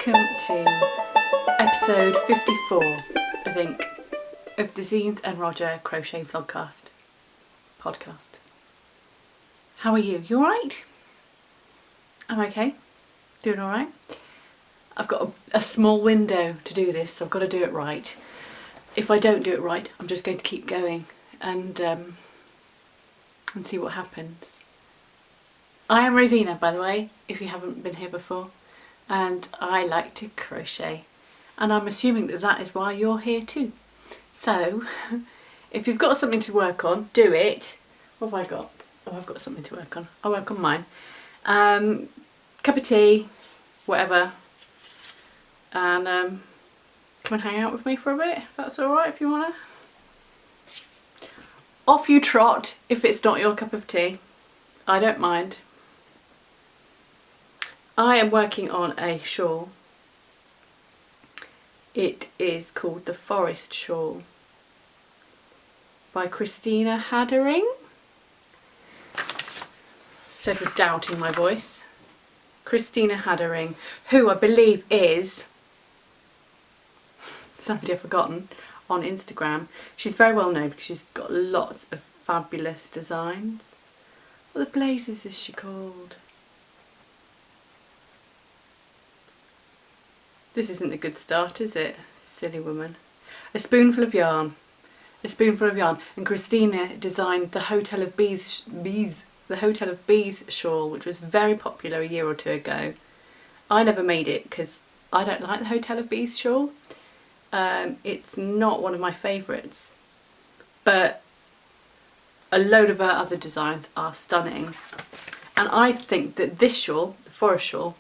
welcome to episode 54, I think, of the Zines and Roger Crochet Vlogcast podcast. How are you? You alright? I'm okay. Doing alright. I've got a small window to do this, so I've got to do it right. If I don't do it right, I'm just going to keep going and see what happens. I am Rosina, by the way, if you haven't been here before, and I like to crochet, and I'm assuming that that is why you're here too. So, if you've got something to work on, do it. What have I got? Oh, I've got something to work on. I'll work on mine. Cup of tea, whatever, and come and hang out with me for a bit, if that's alright, if you wanna. Off you trot if it's not your cup of tea. I don't mind. I am working on a shawl. It is called the Forest Shawl by Christina Haddering. Said with doubt in my voice. Christina Haddering, who I believe is somebody I've forgotten, on Instagram. She's very well known because she's got lots of fabulous designs. What the blazes is she called? This isn't a good start, is it? Silly woman. A spoonful of yarn. A spoonful of yarn. And Christina designed the Hotel of Bees shawl, which was very popular a year or two ago. I never made it because I don't like the Hotel of Bees shawl. It's not one of my favourites, but a load of her other designs are stunning, and I think that this shawl, the Forest Shawl,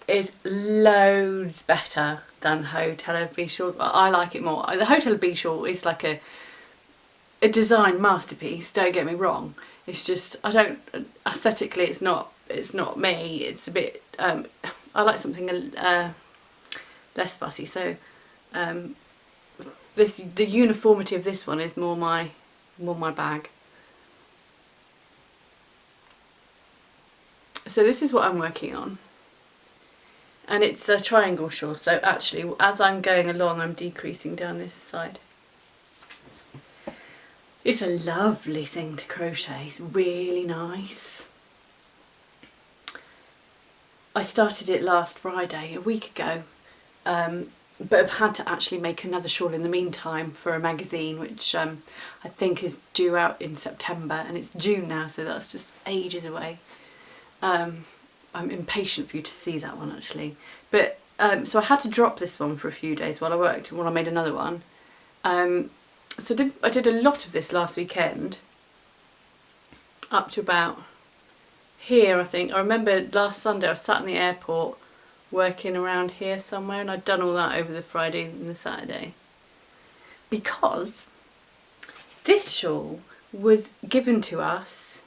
is loads better than Hotel of Bees shawl. I like it more. The Hotel of Bees shawl is like a design masterpiece, don't get me wrong. It's just, I don't, aesthetically it's not me. It's a bit, I like something less fussy, so the uniformity of this one is more my bag. So this is what I'm working on, and it's a triangle shawl, so actually as I'm going along I'm decreasing down this side. It's a lovely thing to crochet, it's really nice. I started it last Friday, a week ago, but I've had to actually make another shawl in the meantime for a magazine, which I think is due out in September, and it's June now, so that's just ages away. I'm impatient for you to see that one actually, but so I had to drop this one for a few days while I made another one. So I did a lot of this last weekend, up to about here I think. I remember last Sunday I was sat in the airport working around here somewhere, and I'd done all that over the Friday and the Saturday, because this shawl was given to us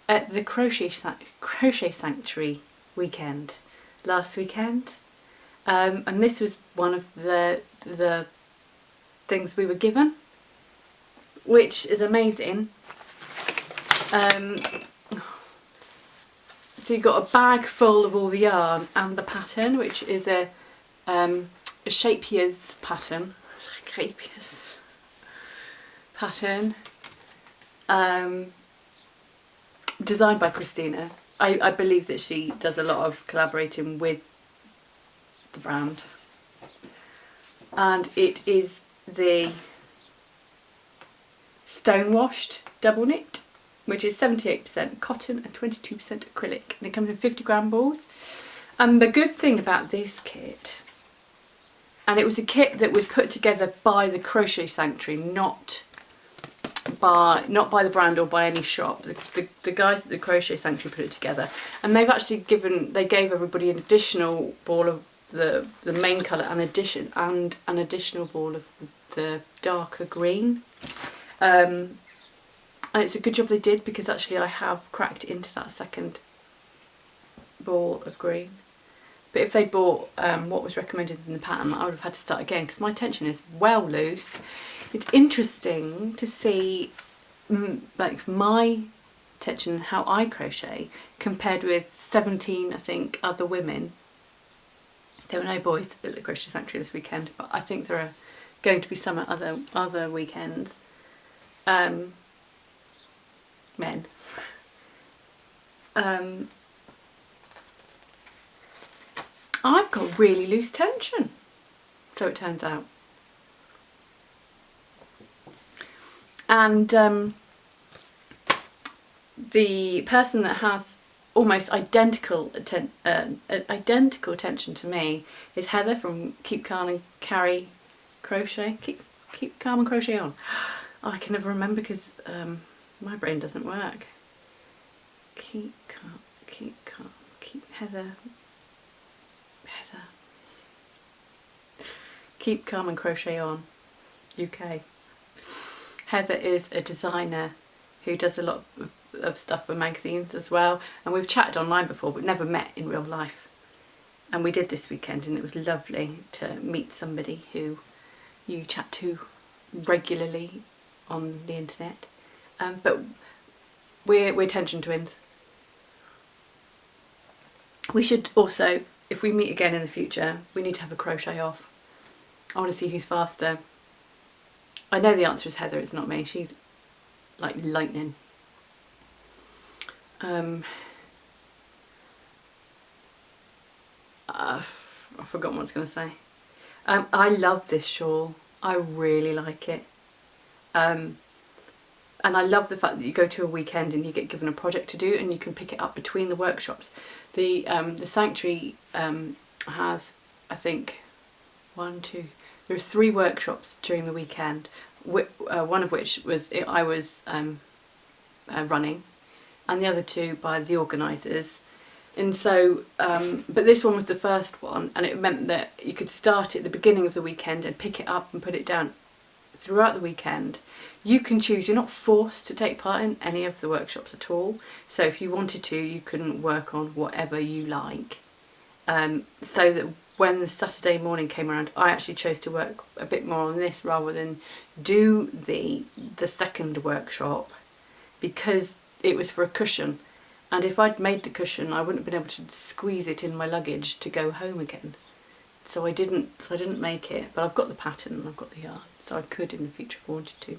at the Crochet Sanctuary weekend, last weekend, and this was one of the things we were given, which is amazing. So you've got a bag full of all the yarn and the pattern, which is a Shapier's pattern. Designed by Christina. I believe that she does a lot of collaborating with the brand. And it is the stone washed double knit, which is 78% cotton and 22% acrylic, and it comes in 50-gram balls. And the good thing about this kit, and it was a kit that was put together by the Crochet Sanctuary, not by the brand or by any shop. The guys at the Crochet Sanctuary put it together, and they've actually gave everybody an additional ball of the main colour and an additional ball of the darker green. And it's a good job they did, because actually I have cracked into that second ball of green. But if they bought what was recommended in the pattern, I would have had to start again, because my tension is well loose. It's interesting to see like my tension and how I crochet compared with 17, I think, other women There were no boys at the Crochet Sanctuary this weekend, but I think there are going to be some at other weekends. Men. I've got really loose tension, so it turns out. And the person that has almost identical tension to me is Heather from Keep Calm and Carry Crochet. Keep Calm and Crochet On. Oh, I can never remember because my brain doesn't work. Keep calm, keep Heather. Keep Calm and Crochet On, UK. Heather is a designer who does a lot of stuff for magazines as well, and we've chatted online before but never met in real life, and we did this weekend, and it was lovely to meet somebody who you chat to regularly on the internet. But we're tension twins. We should also, if we meet again in the future, we need to have a crochet off. I want to see who's faster. I know the answer is Heather, it's not me. She's like lightning. I've forgotten what I was going to say. I love this shawl. I really like it. And I love the fact that you go to a weekend and you get given a project to do and you can pick it up between the workshops. The Sanctuary has, I think, there are 3 workshops during the weekend, one of which was I was running, and the other 2 by the organisers. And so, but this one was the first one, and it meant that you could start at the beginning of the weekend and pick it up and put it down throughout the weekend. You can choose, you're not forced to take part in any of the workshops at all. So if you wanted to, you can work on whatever you like. So that when the Saturday morning came around, I actually chose to work a bit more on this rather than do the second workshop, because it was for a cushion, and if I'd made the cushion I wouldn't have been able to squeeze it in my luggage to go home again. So I didn't make it, but I've got the pattern and I've got the yarn, so I could in the future if I wanted to.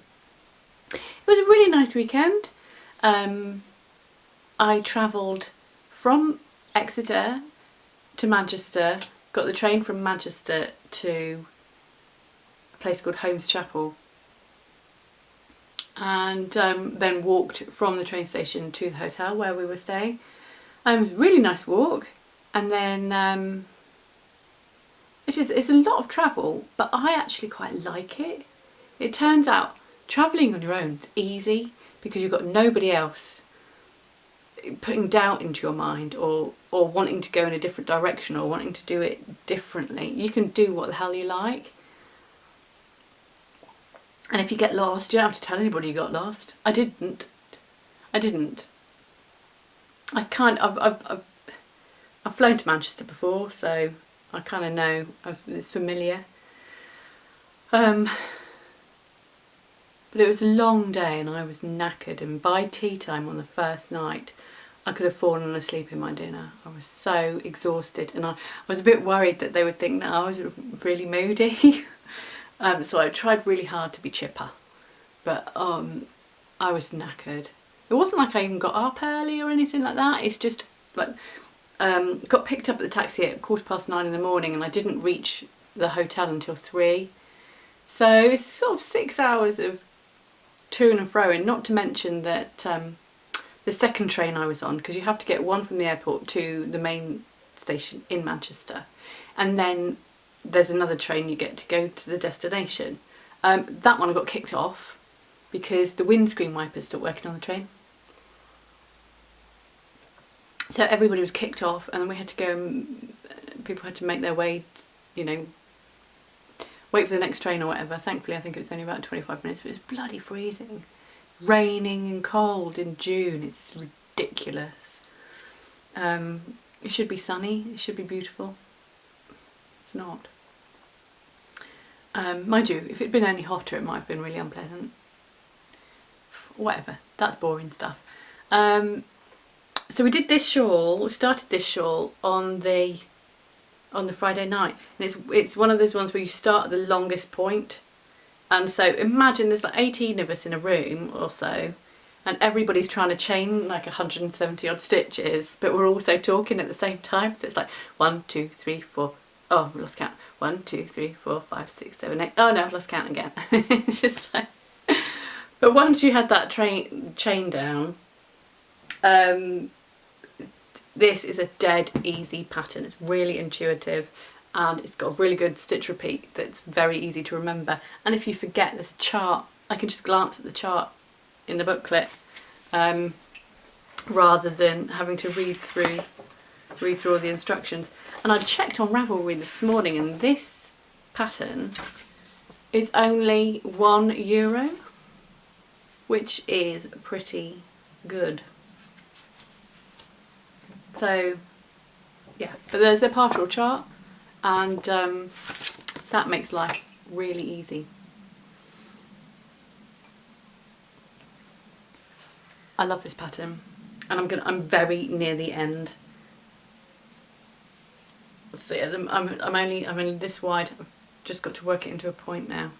It was a really nice weekend. I travelled from Exeter to Manchester, got the train from Manchester to a place called Holmes Chapel, and then walked from the train station to the hotel where we were staying. It was a really nice walk, and then it's a lot of travel, but I actually quite like it. It turns out travelling on your own is easy because you've got nobody else putting doubt into your mind or wanting to go in a different direction or wanting to do it differently. You can do what the hell you like. And if you get lost, you don't have to tell anybody you got lost. I didn't. I've flown to Manchester before, so I kind of know, it's familiar. But it was a long day and I was knackered, and by tea time on the first night I could have fallen asleep in my dinner. I was so exhausted, and I was a bit worried that they would think that I was really moody. So I tried really hard to be chipper, but I was knackered. It wasn't like I even got up early or anything like that. It's just like got picked up at the taxi at 9:15 in the morning, and I didn't reach the hotel until 3. So it's sort of 6 hours of to and fro, not to mention that the second train I was on, because you have to get one from the airport to the main station in Manchester, and then there's another train you get to go to the destination. That one I got kicked off because the windscreen wipers stopped working on the train. So everybody was kicked off, and then we had to go, and people had to make their way, wait for the next train or whatever. Thankfully I think it was only about 25 minutes, but it was bloody freezing. Raining and cold in June, it's ridiculous. It should be sunny, it should be beautiful. It's not. Mind you, if it'd been any hotter it might have been really unpleasant. Whatever, that's boring stuff. So we did this shawl, we started this shawl on the on the Friday night, and it's one of those ones where you start at the longest point. And so imagine there's like 18 of us in a room or so, and everybody's trying to chain like 170 odd stitches, but we're also talking at the same time. So it's like 1, 2, 3, 4. Oh, I've lost count. 1, 2, 3, 4, 5, 6, 7, 8. Oh no, I've lost count again. It's just like, but once you had that chain down, this is a dead easy pattern. It's really intuitive, and it's got a really good stitch repeat that's very easy to remember. And if you forget, there's a chart. I can just glance at the chart in the booklet, rather than having to read through all the instructions. And I checked on Ravelry this morning, and this pattern is only €1, which is pretty good. So yeah, but there's a partial chart, and that makes life really easy. I love this pattern, and I'm very near the end. So yeah, I'm only this wide. I've just got to work it into a point now.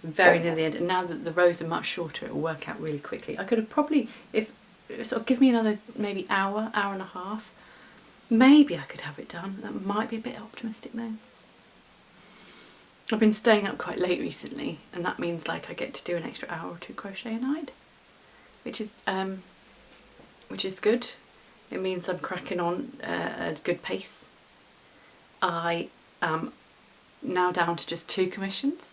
Very near the end, and now that the rows are much shorter, it will work out really quickly. I could have probably, if sort of give me another maybe hour and a half, maybe I could have it done. That might be a bit optimistic though. I've been staying up quite late recently, and that means like I get to do an extra hour or 2 crochet a night, which is good. It means I'm cracking on at a good pace. I am now down to just 2 commissions,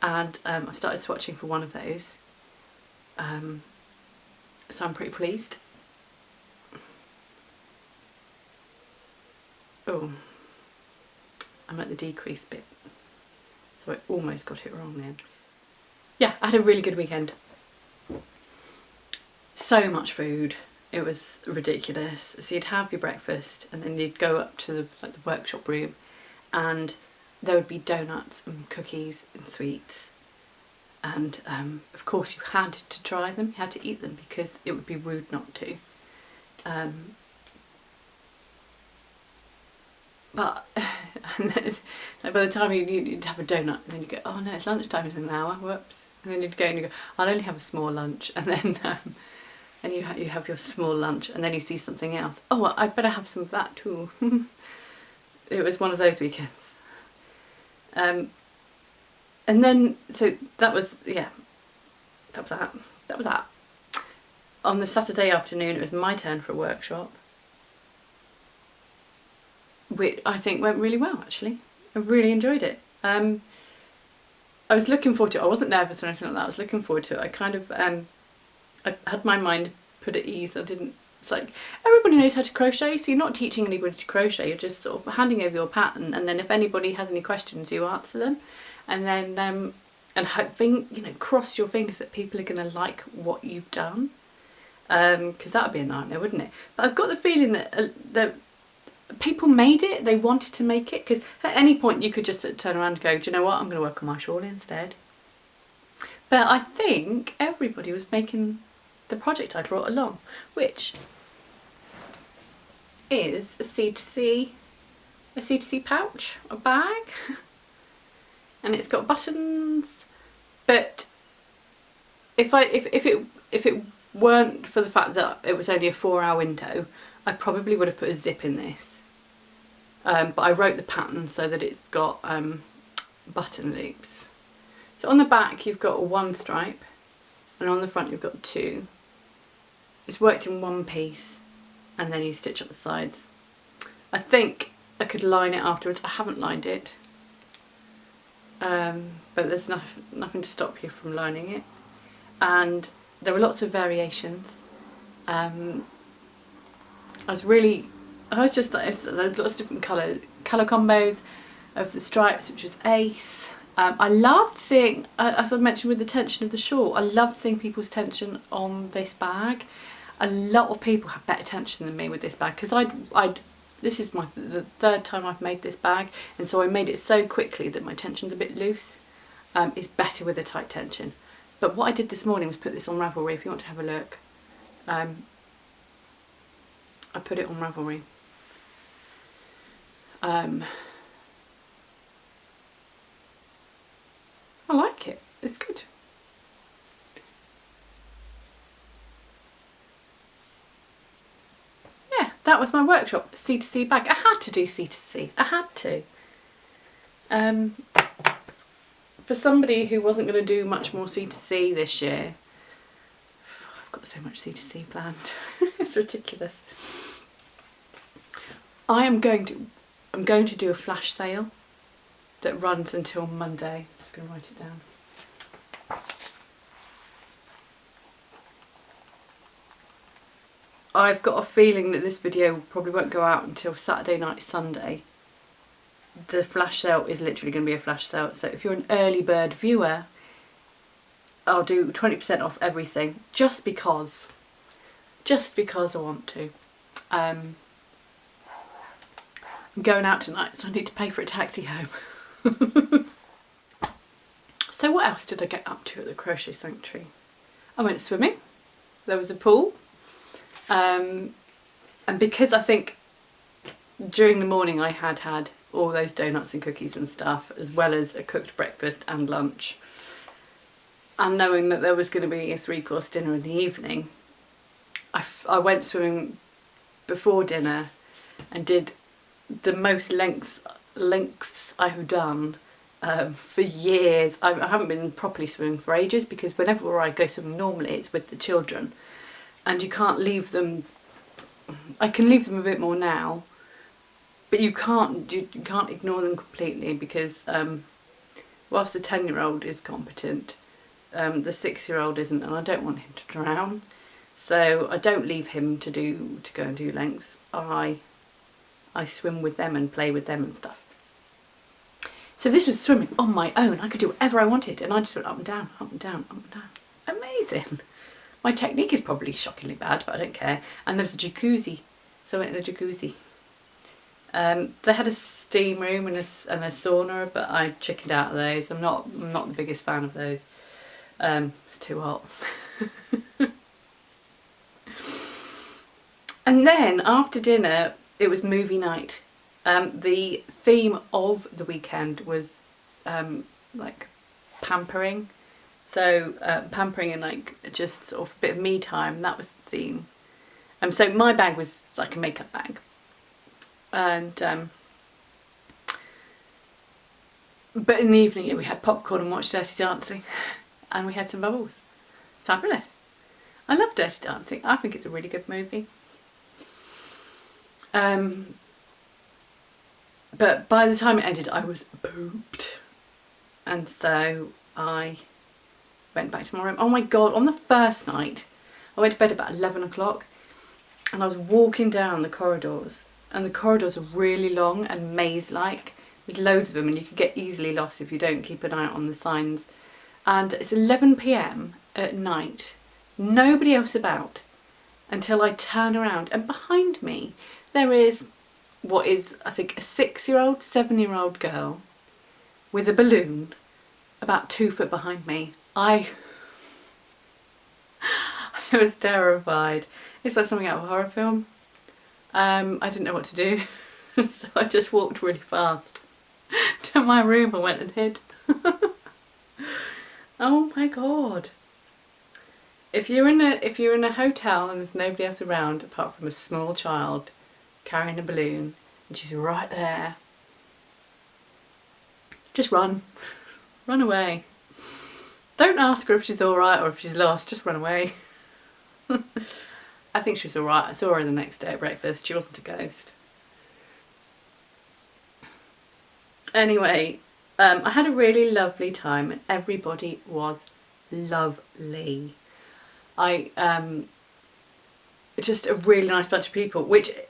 and I've started swatching for one of those, so I'm pretty pleased. Oh, I'm at the decrease bit, so I almost got it wrong then. Yeah, I had a really good weekend. So much food. It was ridiculous. So you'd have your breakfast, and then you'd go up to the workshop room, and there would be donuts and cookies and sweets, and of course you had to try them, you had to eat them, because it would be rude not to. But and then, like, by the time you'd have a donut, and then you go, oh no, it's lunchtime in an hour, whoops. And then you'd go and you go, I'll only have a small lunch, and then and you have your small lunch, and then you see something else. Oh, I better have some of that too. It was one of those weekends. And then, so that was, yeah, that was that. On the Saturday afternoon, it was my turn for a workshop, which I think went really well, actually. I really enjoyed it. I was looking forward to it. I wasn't nervous or anything like that. I was looking forward to it. I kind of, I had my mind put at ease. It's like, everybody knows how to crochet, so you're not teaching anybody to crochet, you're just sort of handing over your pattern, and then if anybody has any questions, you answer them. And then, and hoping, you know, cross your fingers that people are going to like what you've done. Because that would be a nightmare, wouldn't it? But I've got the feeling that people made it, they wanted to make it, because at any point you could just turn around and go, do you know what, I'm going to work on my shawl instead. But I think everybody was making the project I brought along, which is a C2C pouch, a bag, and it's got buttons. But if it weren't for the fact that it was only a 4-hour window, I probably would have put a zip in this. But I wrote the pattern so that it's got button loops. So on the back you've got 1 stripe, and on the front you've got 2. It's worked in 1 piece, and then you stitch up the sides. I think I could line it afterwards. I haven't lined it, but there's nothing to stop you from lining it. And there were lots of variations. I was just like, there's lots of different colour combos of the stripes, which was ace. I loved seeing, as I mentioned with the tension of the shawl, I loved seeing people's tension on this bag. A lot of people have better tension than me with this bag, because this is the 3rd time I've made this bag, and so I made it so quickly that my tension's a bit loose. It's better with a tight tension. But what I did this morning was put this on Ravelry, if you want to have a look. I put it on Ravelry. I like it, it's good. Yeah, that was my workshop, C2C bag. I had to do C2C, I had to. For somebody who wasn't going to do much more C2C this year, I've got so much C2C planned, it's ridiculous. I'm going to do a flash sale that runs until Monday. I'm just going to write it down. I've got a feeling that this video probably won't go out until Saturday night, Sunday. The flash sale is literally going to be a flash sale, so if you're an early bird viewer, I'll do 20% off everything just because I want to. I'm going out tonight, so I need to pay for a taxi home. So what else did I get up to at the Crochet Sanctuary? I went swimming, there was a pool, and because I think during the morning I had all those donuts and cookies and stuff, as well as a cooked breakfast and lunch, and knowing that there was going to be a 3-course dinner in the evening, I went swimming before dinner and did the most lengths I have done for years. I haven't been properly swimming for ages, because whenever I go swimming normally it's with the children and you can't leave them. I can leave them a bit more now, but you can't ignore them completely, because whilst the 10-year-old is competent, the 6-year-old isn't, and I don't want him to drown, so I don't leave him to go and do lengths. I swim with them and play with them and stuff. So this was swimming on my own. I could do whatever I wanted, and I just went up and down, up and down, up and down. Amazing. My technique is probably shockingly bad, but I don't care. And there was a jacuzzi, so I went in the jacuzzi. They had a steam room and a sauna, but I chickened out of those. I'm not the biggest fan of those. It's too hot. And then after dinner, it was movie night. The theme of the weekend was like pampering. So pampering and like just sort of a bit of me time, that was the theme. So my bag was like a makeup bag. And but in the evening we had popcorn and watched Dirty Dancing, and we had some bubbles. Fabulous. I love Dirty Dancing. I think it's a really good movie. But by the time it ended I was pooped, and so I went back to my room. Oh my god, on the first night I went to bed about 11 o'clock and I was walking down the corridors, and the corridors are really long and maze-like. There's loads of them and you could get easily lost if you don't keep an eye out on the signs. And it's 11 PM at night, nobody else about, until I turn around, and behind me there is what is, I think, a 6-year-old, 7-year-old girl with a balloon about 2 foot behind me. I was terrified. It's like something out of a horror film. I didn't know what to do, so I just walked really fast to my room and went and hid. Oh my god. If you're in a hotel and there's nobody else around apart from a small child carrying a balloon and she's right there, just run away. Don't ask her if she's alright or if she's lost, just run away. I think she was alright. I saw her the next day at breakfast. She wasn't a ghost. Anyway, I had a really lovely time and everybody was lovely. Just a really nice bunch of people,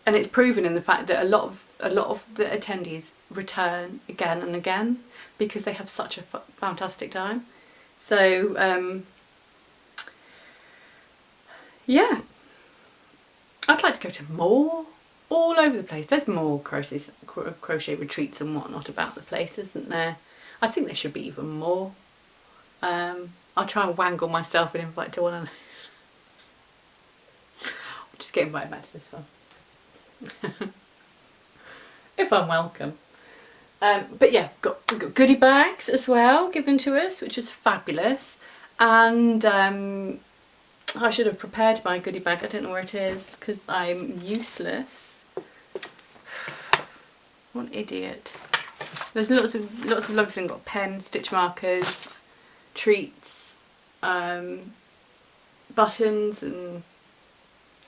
and it's proven in the fact that a lot of the attendees return again and again because they have such a fantastic time. So yeah, I'd like to go to more, all over the place. There's more crochet retreats and whatnot about the place, isn't there? I think there should be even more. I'll try and wangle myself and invite to one of those. Just get invited back to this one. if I'm welcome. But yeah, we got goodie bags as well given to us, which was fabulous. And I should have prepared my goodie bag. I don't know where it is because I'm useless. What an idiot. There's lots of lovely things. Got pens, stitch markers, treats, buttons, and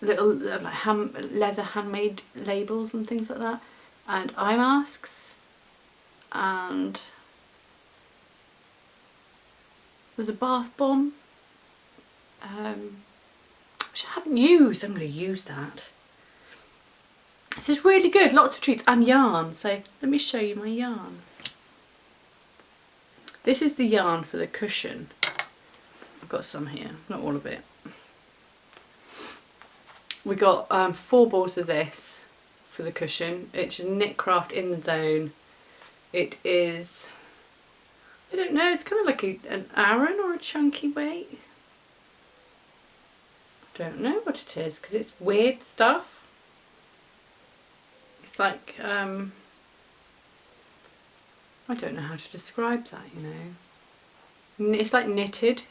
little like leather handmade labels and things like that, and eye masks, and there's a bath bomb, which I haven't used. I'm going to use that. This is really good. Lots of treats and yarn. So let me show you my yarn. This is the yarn for the cushion. I've got some here, not all of it. We got 4 balls of this for the cushion. It's Knitcraft in the Zone. It is, I don't know, it's kind of like an Aran or a chunky weight. I don't know what it is because it's weird stuff. It's like, I don't know how to describe that, you know. It's like knitted.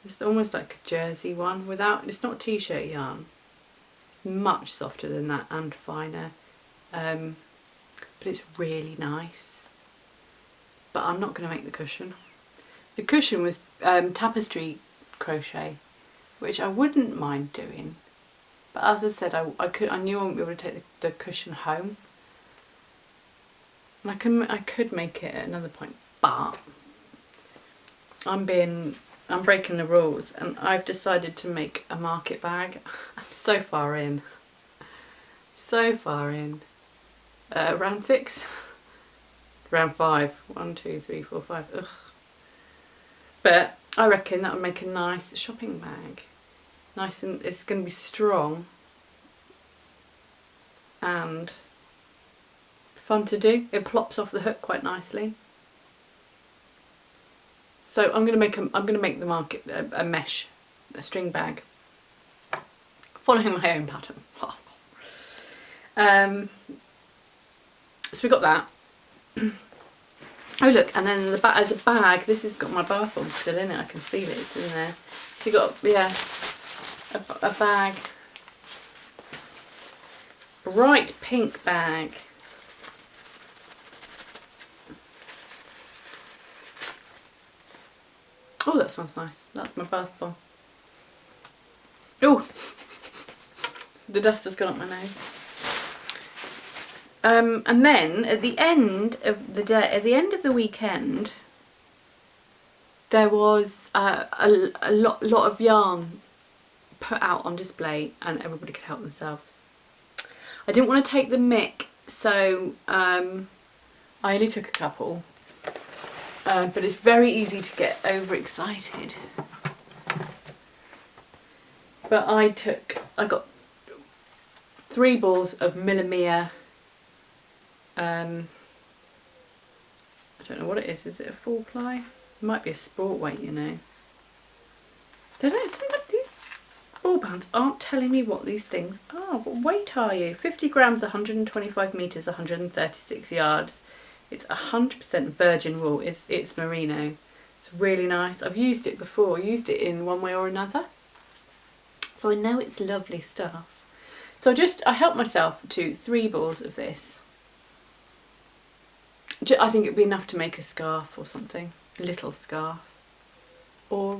It's almost like a jersey one without, it's not t-shirt yarn. It's much softer than that and finer. But it's really nice. But I'm not going to make the cushion. The cushion was tapestry crochet, which I wouldn't mind doing. But as I said, I knew I wouldn't be able to take the cushion home. And I could make it at another point, but I'm breaking the rules, and I've decided to make a market bag. I'm so far in. So far in. Round 6? Round 5. 1, 2, 3, 4, 5. Ugh. But I reckon that would make a nice shopping bag. Nice, and it's going to be strong and fun to do. It plops off the hook quite nicely. So I'm going to make the market a mesh, a string bag, following my own pattern. So we got that. Oh look, and then as a bag, this has got my bath bomb still in it. I can feel it, it's in there. So you got, yeah, a bag, bright pink bag. Oh, that smells nice. That's my bath bomb. Oh, the dust has gone up my nose. And then at the end of the day, at the end of the weekend, there was a lot of yarn put out on display, and everybody could help themselves. I didn't want to take the mick, so I only took a couple. But it's very easy to get overexcited. But I got 3 balls of Millimere. I don't know what it is. Is it a 4-ply? It might be a sport weight, you know. These ball bands aren't telling me what these things are. What weight are you? 50 grams, 125 metres, 136 yards. It's 100% virgin wool. It's merino. It's really nice. I've used it before. I used it in one way or another. So I know it's lovely stuff. So I helped myself to 3 balls of this. I think it'd be enough to make a scarf or something. A little scarf. Or,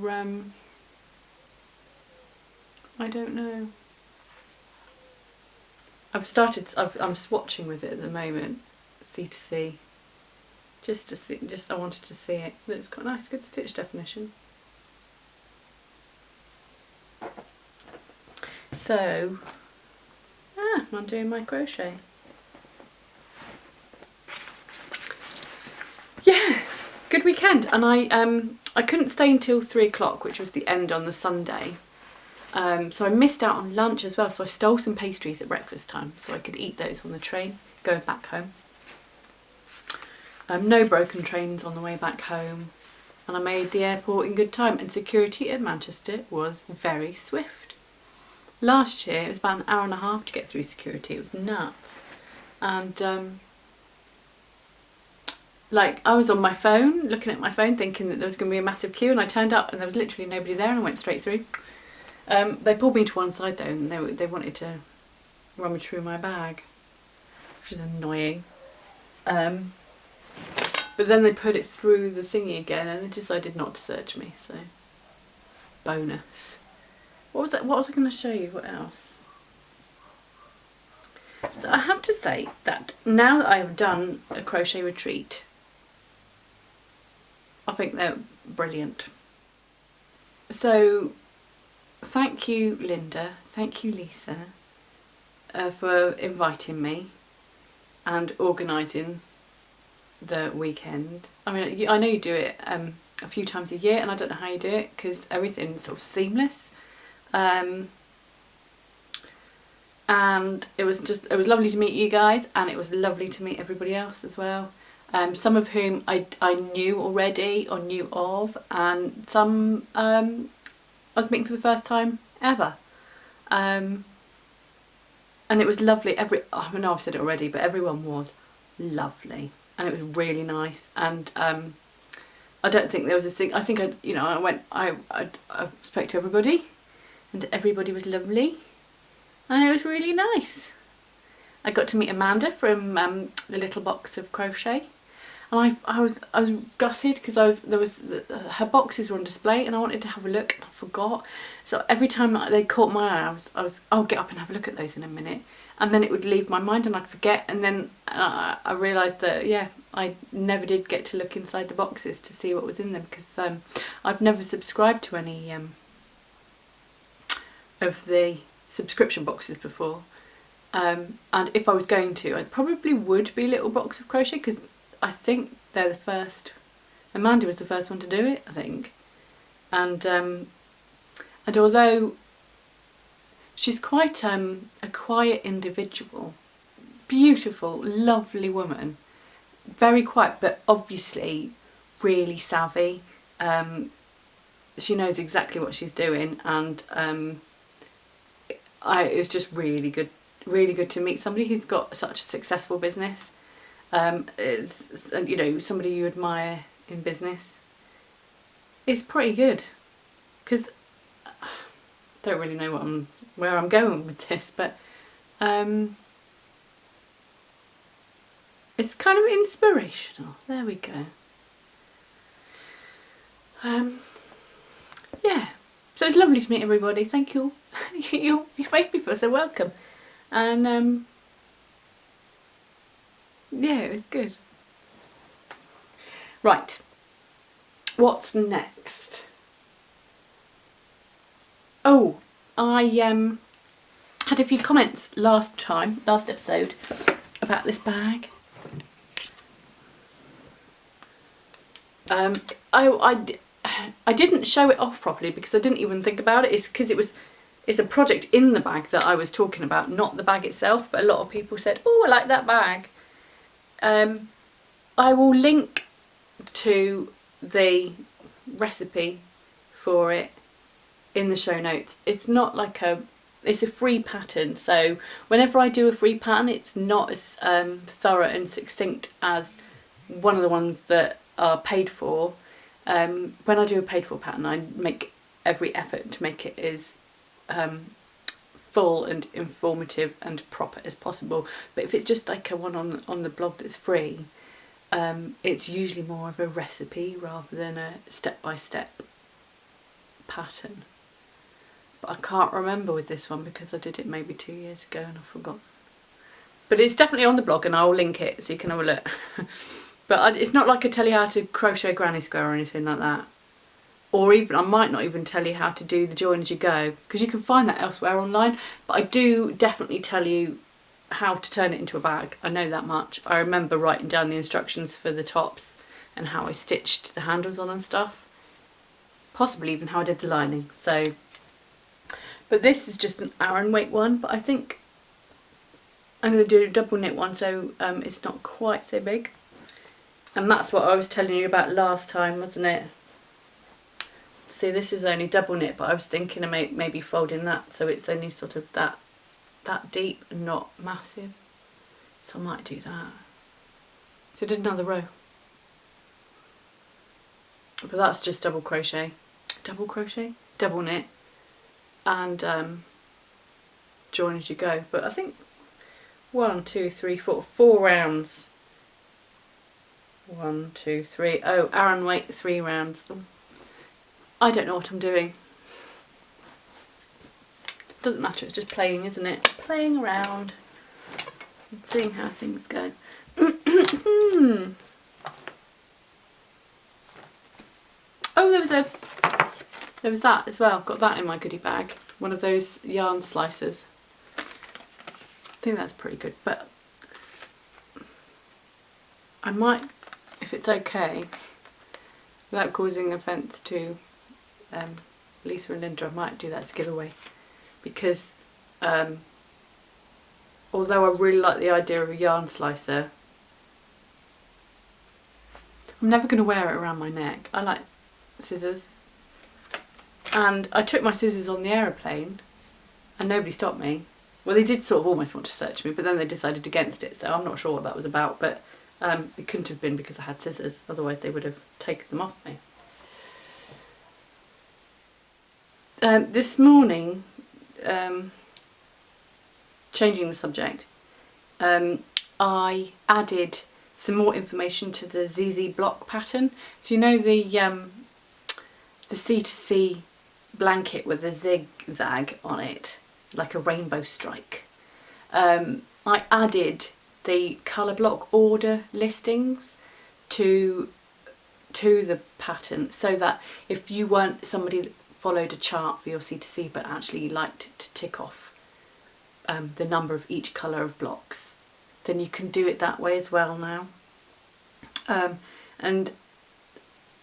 I don't know. I'm swatching with it at the moment. C2C. Just to see, I wanted to see it. It's got nice, good stitch definition. So, I'm doing my crochet. Yeah, good weekend. And I couldn't stay until 3 o'clock, which was the end on the Sunday. So I missed out on lunch as well. So I stole some pastries at breakfast time so I could eat those on the train going back home. No broken trains on the way back home, and I made the airport in good time, and security at Manchester was very swift. Last year it was about an hour and a half to get through security. It was nuts. and like I was on my phone, looking at my phone, thinking that there was going to be a massive queue, and I turned up and there was literally nobody there, and I went straight through. They pulled me to one side though, and they wanted to rummage through my bag, which is annoying. But then they put it through the thingy again, and they decided not to search me, so bonus. What was that? What was I going to show you? What else? So I have to say that now that I have done a crochet retreat, I think they're brilliant. So thank you, Linda. Thank you, Lisa, for inviting me and organising the weekend. I mean, I know you do it a few times a year, and I don't know how you do it because everything's sort of seamless. And it was lovely to meet you guys, and it was lovely to meet everybody else as well. Some of whom I knew already or knew of, and some I was meeting for the first time ever. And it was lovely. I know I've said it already, but everyone was lovely, and it was really nice. And I don't think there was a thing. I think I spoke to everybody, and everybody was lovely, and it was really nice. I got to meet Amanda from the Little Box of Crochet, and I was gutted because her boxes were on display, and I wanted to have a look, and I forgot. So every time they caught my eye, I was I'll get up and have a look at those in a minute, and then it would leave my mind and I'd forget, and then I realised that yeah, I never did get to look inside the boxes to see what was in them, because I've never subscribed to any of the subscription boxes before. And if I was going to, I probably would be Little Box of Crochet, because I think they're the first. Amanda was the first one to do it, I think. And although she's quite a quiet individual, beautiful, lovely woman, very quiet, but obviously really savvy. She knows exactly what she's doing, and it was just really good to meet somebody who's got such a successful business. You know, somebody you admire in business. It's pretty good, because I don't really know where I'm going with this, but it's kind of inspirational. There we go. Yeah, so it's lovely to meet everybody. Thank you. You made me feel so welcome, and yeah, it was good. Right, what's next? Oh, I had a few comments last episode about this bag. I didn't show it off properly because I didn't even think about it. It's because it's a project in the bag that I was talking about, not the bag itself, but a lot of people said, oh, I like that bag. I will link to the recipe for it in the show notes. It's not like it's a free pattern, so whenever I do a free pattern, it's not as thorough and succinct as one of the ones that are paid for. When I do a paid for pattern, I make every effort to make it as full and informative and proper as possible. But if it's just like a one on the blog that's free, it's usually more of a recipe rather than a step-by-step pattern. But I can't remember with this one because I did it maybe 2 years ago and I've forgotten. But it's definitely on the blog, and I'll link it so you can have a look. But it's not like I tell you how to crochet granny square or anything like that. Or even, I might not even tell you how to do the join as you go, because you can find that elsewhere online. But I do definitely tell you how to turn it into a bag. I know that much. I remember writing down the instructions for the tops and how I stitched the handles on and stuff. Possibly even how I did the lining. So, but this is just an Aran weight one, but I think I'm going to do a double knit one, so it's not quite so big. And that's what I was telling you about last time, wasn't it? See, this is only double knit, but I was thinking of maybe folding that so it's only sort of that deep and not massive. So I might do that. So I did another row. But that's just double crochet, double knit, and join as you go. But I think 1, 2, 3, 4, 4 rounds. 1, 2, 3. Oh, Aran weight 3 rounds. I don't know what I'm doing. Doesn't matter, it's just playing, isn't it? Playing around and seeing how things go. Oh, there was that as well. Got that in my goodie bag. One of those yarn slicers. I think that's pretty good, but I might, if it's okay, without causing offence to Lisa and Linda, I might do that as a giveaway, because although I really like the idea of a yarn slicer, I'm never going to wear it around my neck. I like scissors, and I took my scissors on the aeroplane and nobody stopped me. Well, they did sort of almost want to search me, but then they decided against it, so I'm not sure what that was about, but it couldn't have been because I had scissors, otherwise they would have taken them off me. This morning, changing the subject, I added some more information to the ZZ block pattern. So you know the C2C blanket with a zigzag on it, like a rainbow strike. I added the colour block order listings to the pattern, so that if you weren't somebody that followed a chart for your C2C but actually liked to tick off the number of each colour of blocks, then you can do it that way as well now. And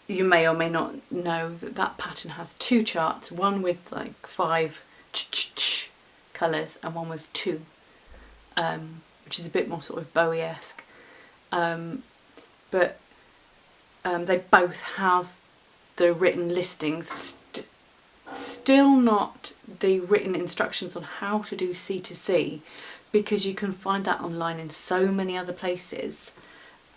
you may or may not know that that pattern has 2 charts, one with like 5 colours and one with 2, which is a bit more sort of Bowie-esque. But they both have the written listings, still not the written instructions on how to do C2C, because you can find that online in so many other places,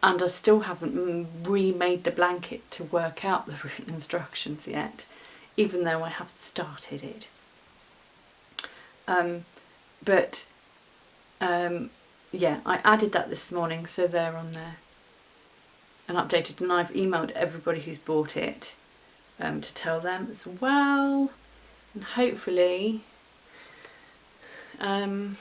and I still haven't remade the blanket to work out the written instructions yet, even though I have started it. Yeah, I added that this morning, so they're on there and updated, and I've emailed everybody who's bought it to tell them as well, and hopefully I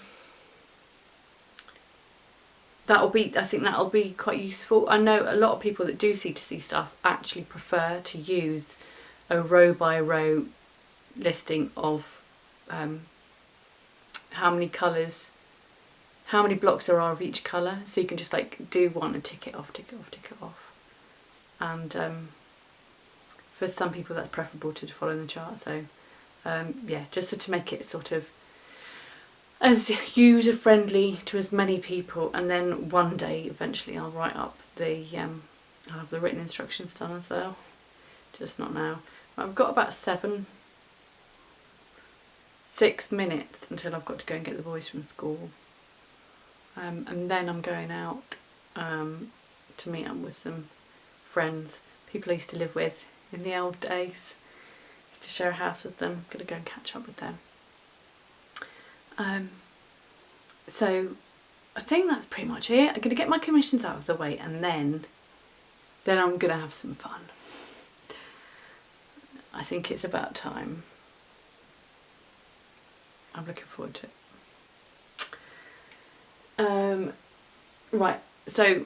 think that'll be quite useful. I know a lot of people that do C2C stuff actually prefer to use a row by row listing of how many colours, how many blocks there are of each colour, so you can just like do one and tick it off, tick it off, tick it off. And for some people that's preferable to follow the chart, so yeah, just so to make it sort of as user friendly to as many people, and then one day eventually I'll write up the I'll have the written instructions done as well, just not now. I've got about 6 minutes until I've got to go and get the boys from school, and then I'm going out to meet up with some friends, people I used to live with in the old days, used to share a house with them. I'm going to go and catch up with them. So I think that's pretty much it. I'm going to get my commissions out of the way, and then I'm going to have some fun. I think it's about time. I'm looking forward to it. Right, so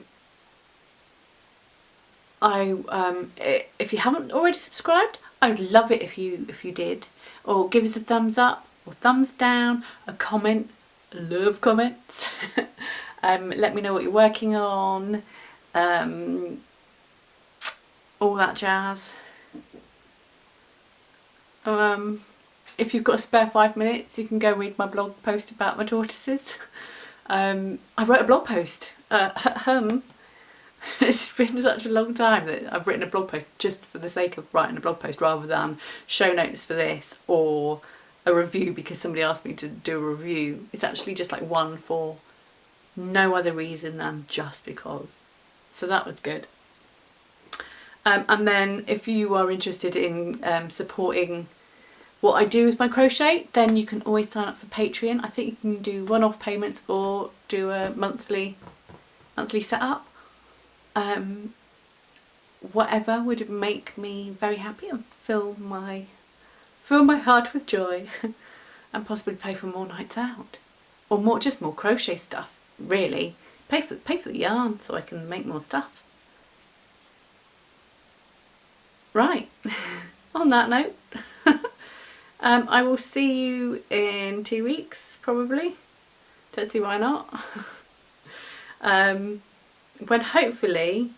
if you haven't already subscribed, I would love it if you did, or give us a thumbs up or thumbs down, a comment. I love comments. Let me know what you're working on, all that jazz. If you've got a spare 5 minutes, you can go read my blog post about my tortoises. I wrote a blog post. It's been such a long time that I've written a blog post just for the sake of writing a blog post, rather than show notes for this or a review because somebody asked me to do a review. It's actually just like one for no other reason than just because. So that was good. And then if you are interested in supporting what I do with my crochet, then you can always sign up for Patreon. I think you can do one-off payments or do a monthly setup. Whatever would make me very happy and fill my heart with joy, and possibly pay for more nights out, or more crochet stuff. Really, pay for the yarn so I can make more stuff. Right. On that note, I will see you in 2 weeks probably. Don't see why not. When hopefully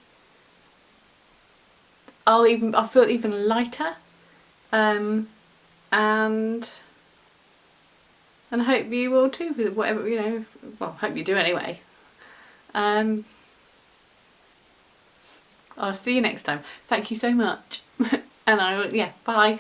I'll feel even lighter, and I hope you will too, for whatever, you know, well, hope you do anyway. I'll see you next time. Thank you so much. And I will, yeah, bye.